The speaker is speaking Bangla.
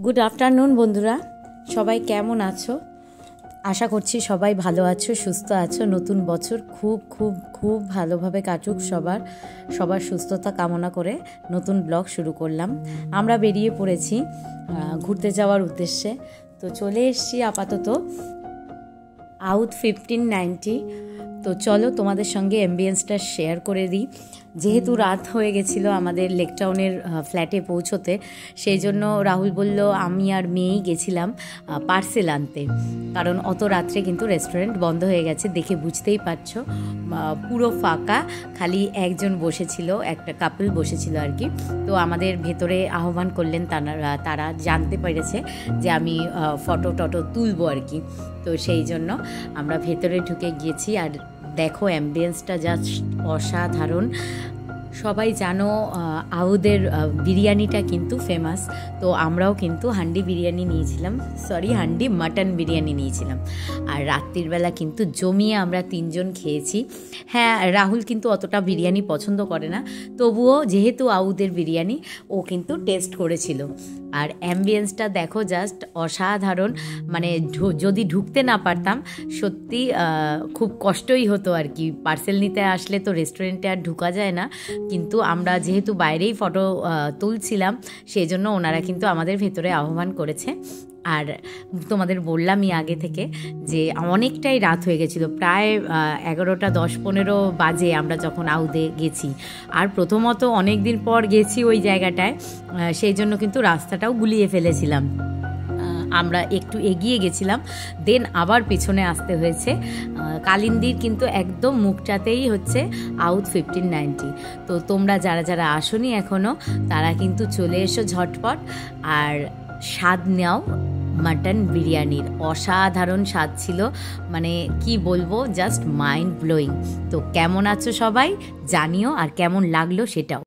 গুড আফটারনুন বন্ধুরা, সবাই কেমন আছো? আশা করছি সবাই ভালো আছো, সুস্থ আছো। নতুন বছর খুব খুব খুব ভালোভাবে কাটুক সবার সুস্থতা কামনা করে নতুন ব্লগ শুরু করলাম। আমরা বেরিয়ে পড়েছি ঘুরতে যাওয়ার উদ্দেশ্যে। তো চলে এসেছি আপাতত আউথ 1590। তো চলো তোমাদের সঙ্গে অ্যাম্বিয়েন্সটা শেয়ার করে দিই। যেহেতু রাত হয়ে গেছিলো আমাদের লেকটাউনের ফ্ল্যাটে পৌঁছোতে, সেই জন্য রাহুল বলল আমি আর মেয়েই গেছিলাম পার্সেল আনতে, কারণ অত রাত্রে কিন্তু রেস্টুরেন্ট বন্ধ হয়ে গেছে। দেখে বুঝতেই পারছো পুরো ফাঁকা, খালি একজন বসেছিল, একটা কাপল বসেছিল আর কি। তো আমাদের ভেতরে আহ্বান করলেন তারা জানতে পেরেছে যে আমি ফটো তুলবো আর কি। তো সেই জন্য আমরা ভেতরে ঢুকে গিয়েছি। আর দেখো অ্যাম্বিয়েন্সটা জাস্ট অসাধারণ। সবাই জানো আউদের বিরিয়ানিটা কিন্তু ফেমাস। তো আমরাও কিন্তু হান্ডি মাটন বিরিয়ানি নিয়েছিলাম। আর রাত্রির বেলা কিন্তু জমিয়ে আমরা 3 জন খেয়েছি। হ্যাঁ, রাহুল কিন্তু অতটা বিরিয়ানি পছন্দ করে না, তবুও যেহেতু আউদের বিরিয়ানি ও কিন্তু টেস্ট করেছিল। আর অ্যাম্বিয়েন্সটা দেখো জাস্ট অসাধারণ। মানে যদি ঢুকতে না পারতাম সত্যি খুব কষ্টই হতো আর কি। পার্সেল নিতে আসলে তো রেস্টুরেন্টে আর ঢুকা যায় না, কিন্তু আমরা যেহেতু বাইরেই ফটো তুলছিলাম সেই জন্য ওনারা কিন্তু আমাদের ভেতরে আহ্বান করেছে। আর তোমাদের বললামই আগে থেকে যে অনেকটাই রাত হয়ে গেছিলো, প্রায় 11টা 10-15 বাজে আমরা যখন আউদে গেছি। আর প্রথমত অনেক দিন পর গেছি ওই জায়গাটায়, সেই জন্য কিন্তু রাস্তাটাও গুলিয়ে ফেলেছিলাম। আমরা একটু এগিয়ে গেছিলাম, দেন আবার পিছনে আসতে হয়েছে। কালিন্দির কিন্তু একদম মুখটাতেই হচ্ছে আউথ 1590। তো তোমরা যারা আসোনি এখনও, তারা কিন্তু চলে এসো ঝটপট আর স্বাদ নাও মাটন বিরিয়ানির। অসাধারণ স্বাদ ছিল, মানে কি বলবো, জাস্ট মাইন্ড ব্লোয়িং। তো কেমন আছো সবাই জানিও, আর কেমন লাগলো সেটাও।